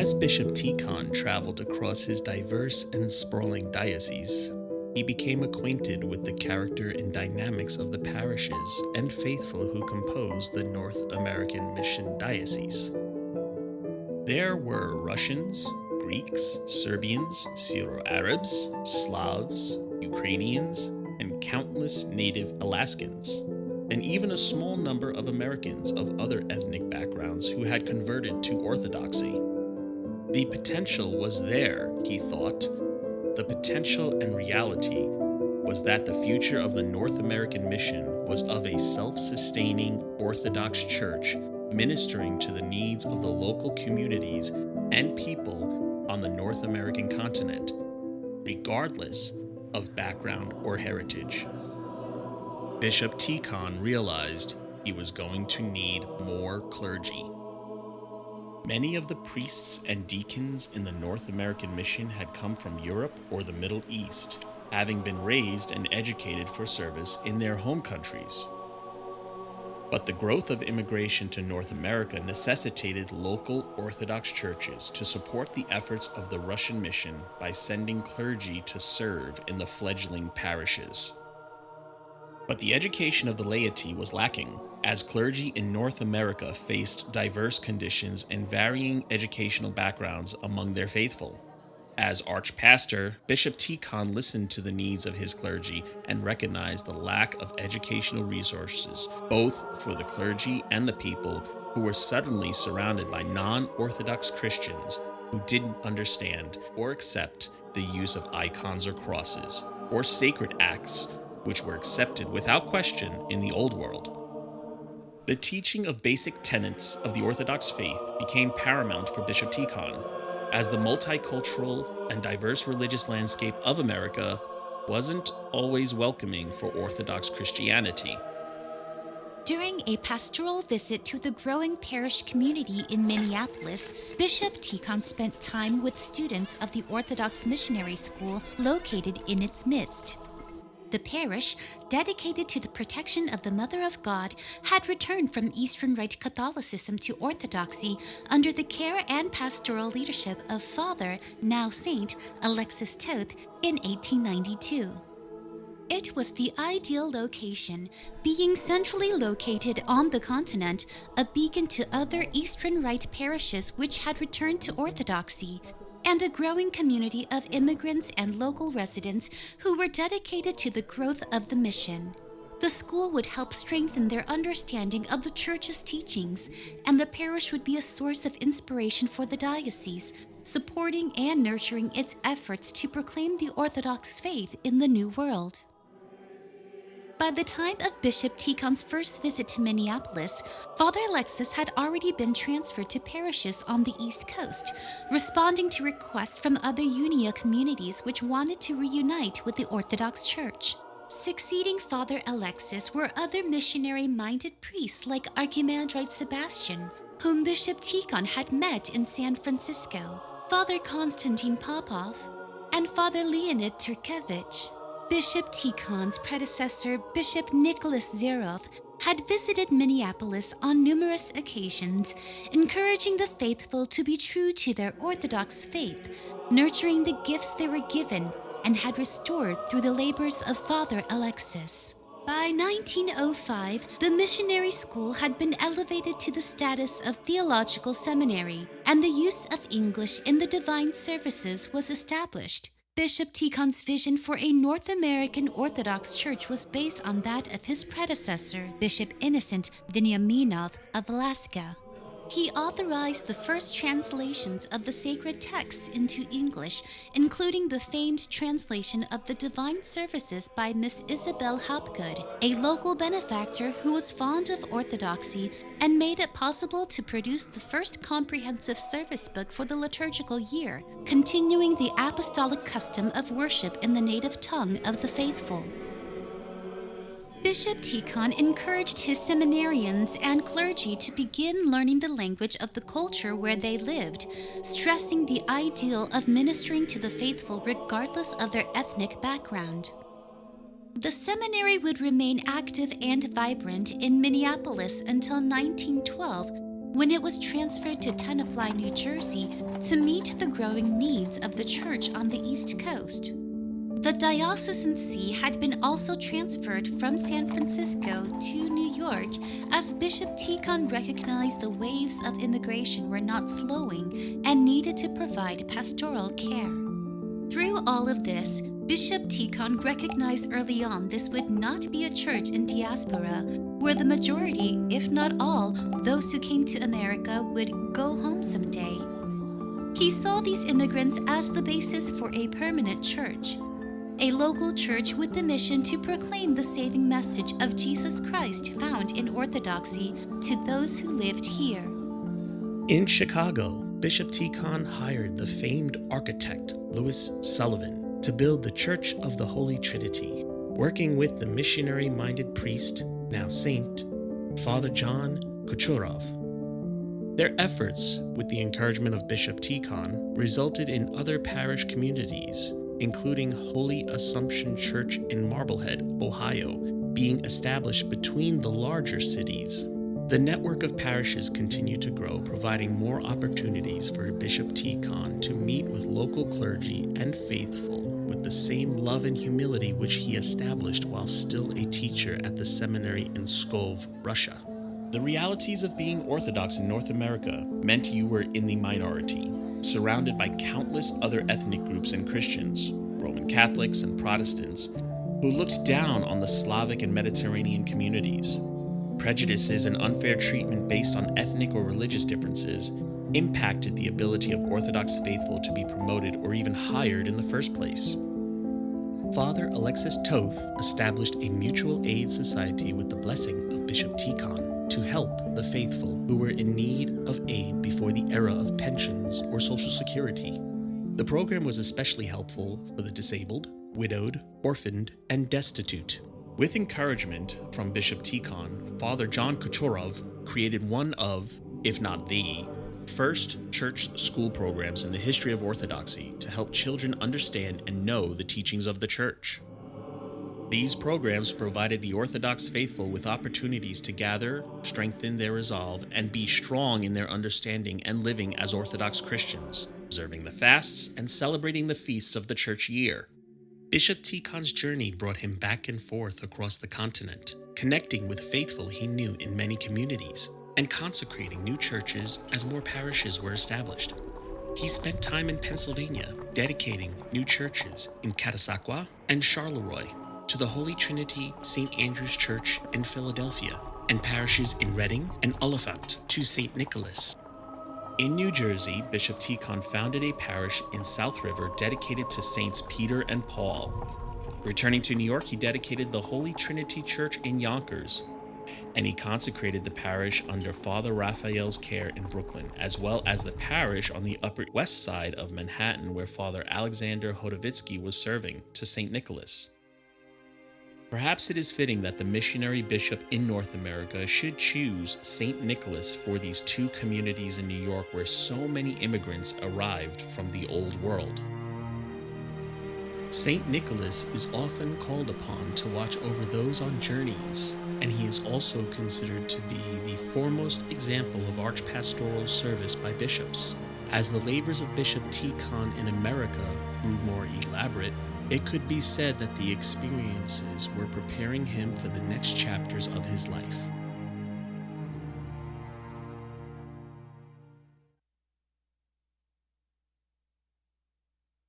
As Bishop Tikhon traveled across his diverse and sprawling diocese, he became acquainted with the character and dynamics of the parishes and faithful who compose the North American Missionary Diocese. There were Russians, Greeks, Serbians, Syro-Arabs, Slavs, Ukrainians, and countless native Alaskans, and even a small number of Americans of other ethnic backgrounds who had converted to Orthodoxy. The potential was there, he thought. The potential and reality was that the future of the North American mission was of a self-sustaining Orthodox Church ministering to the needs of the local communities and people on the North American continent, regardless of background or heritage. Bishop Tikhon realized he was going to need more clergy. Many of the priests and deacons in the North American mission had come from Europe or the Middle East, having been raised and educated for service in their home countries. But the growth of immigration to North America necessitated local Orthodox churches to support the efforts of the Russian mission by sending clergy to serve in the fledgling parishes. But the education of the laity was lacking, as clergy in North America faced diverse conditions and varying educational backgrounds among their faithful. As archpastor, Bishop Tikhon listened to the needs of his clergy and recognized the lack of educational resources, both for the clergy and the people who were suddenly surrounded by non-Orthodox Christians who didn't understand or accept the use of icons or crosses, or sacred acts which were accepted without question in the Old World. The teaching of basic tenets of the Orthodox faith became paramount for Bishop Tikhon, as the multicultural and diverse religious landscape of America wasn't always welcoming for Orthodox Christianity. During a pastoral visit to the growing parish community in Minneapolis, Bishop Tikhon spent time with students of the Orthodox Missionary School located in its midst. The parish, dedicated to the protection of the Mother of God, had returned from Eastern Rite Catholicism to Orthodoxy under the care and pastoral leadership of Father, now Saint, Alexis Toth in 1892. It was the ideal location, being centrally located on the continent, a beacon to other Eastern Rite parishes which had returned to Orthodoxy, and a growing community of immigrants and local residents who were dedicated to the growth of the mission. The school would help strengthen their understanding of the Church's teachings, and the parish would be a source of inspiration for the diocese, supporting and nurturing its efforts to proclaim the Orthodox faith in the New World. By the time of Bishop Tikhon's first visit to Minneapolis, Father Alexis had already been transferred to parishes on the East Coast, responding to requests from other Unia communities which wanted to reunite with the Orthodox Church. Succeeding Father Alexis were other missionary-minded priests like Archimandrite Sebastian, whom Bishop Tikhon had met in San Francisco, Father Konstantin Popov, and Father Leonid Turkevich. Bishop Tikhon's predecessor, Bishop Nicholas Zerov, had visited Minneapolis on numerous occasions, encouraging the faithful to be true to their Orthodox faith, nurturing the gifts they were given, and had restored through the labors of Father Alexis. By 1905, the missionary school had been elevated to the status of theological seminary, and the use of English in the divine services was established. Bishop Tikhon's vision for a North American Orthodox Church was based on that of his predecessor, Bishop Innocent Veniaminov of Alaska. He authorized the first translations of the sacred texts into English, including the famed translation of the Divine Services by Miss Isabel Hopgood, a local benefactor who was fond of orthodoxy and made it possible to produce the first comprehensive service book for the liturgical year, continuing the apostolic custom of worship in the native tongue of the faithful. Bishop Tikhon encouraged his seminarians and clergy to begin learning the language of the culture where they lived, stressing the ideal of ministering to the faithful regardless of their ethnic background. The seminary would remain active and vibrant in Minneapolis until 1912, when it was transferred to Tenafly, New Jersey, to meet the growing needs of the church on the East Coast. The diocesan see had been also transferred from San Francisco to New York as Bishop Tikhon recognized the waves of immigration were not slowing and needed to provide pastoral care. Through all of this, Bishop Tikhon recognized early on this would not be a church in diaspora where the majority, if not all, those who came to America would go home someday. He saw these immigrants as the basis for a permanent church, a local church with the mission to proclaim the saving message of Jesus Christ found in Orthodoxy to those who lived here. In Chicago, Bishop Tikhon hired the famed architect Louis Sullivan to build the Church of the Holy Trinity, working with the missionary-minded priest, now saint, Father John Kuchurov. Their efforts, with the encouragement of Bishop Tikhon, resulted in other parish communities, including Holy Assumption Church in Marblehead, Ohio, being established between the larger cities. The network of parishes continued to grow, providing more opportunities for Bishop Tikhon to meet with local clergy and faithful with the same love and humility which he established while still a teacher at the seminary in Pskov, Russia. The realities of being Orthodox in North America meant you were in the minority, surrounded by countless other ethnic groups and Christians, Roman Catholics and Protestants, who looked down on the Slavic and Mediterranean communities. Prejudices and unfair treatment based on ethnic or religious differences impacted the ability of Orthodox faithful to be promoted or even hired in the first place. Father Alexis Toth established a mutual aid society with the blessing of Bishop Tikhon to help the faithful who were in need of aid before the era of pensions or Social Security. The program was especially helpful for the disabled, widowed, orphaned, and destitute. With encouragement from Bishop Tikhon, Father John Kuchurov created one of, if not the, first church school programs in the history of Orthodoxy to help children understand and know the teachings of the Church. These programs provided the Orthodox faithful with opportunities to gather, strengthen their resolve, and be strong in their understanding and living as Orthodox Christians, observing the fasts and celebrating the feasts of the church year. Bishop Tikhon's journey brought him back and forth across the continent, connecting with faithful he knew in many communities, and consecrating new churches as more parishes were established. He spent time in Pennsylvania, dedicating new churches in Catasauqua and Charleroi to the Holy Trinity St. Andrew's Church in Philadelphia, and parishes in Reading and Oliphant to St. Nicholas. In New Jersey, Bishop Tikhon founded a parish in South River dedicated to Saints Peter and Paul. Returning to New York, he dedicated the Holy Trinity Church in Yonkers, and he consecrated the parish under Father Raphael's care in Brooklyn, as well as the parish on the Upper West Side of Manhattan where Father Alexander Hodovitsky was serving, to St. Nicholas. Perhaps it is fitting that the missionary bishop in North America should choose St. Nicholas for these two communities in New York where so many immigrants arrived from the Old World. St. Nicholas is often called upon to watch over those on journeys, and he is also considered to be the foremost example of archpastoral service by bishops. As the labors of Bishop Tikhon in America grew more elaborate, it could be said that the experiences were preparing him for the next chapters of his life.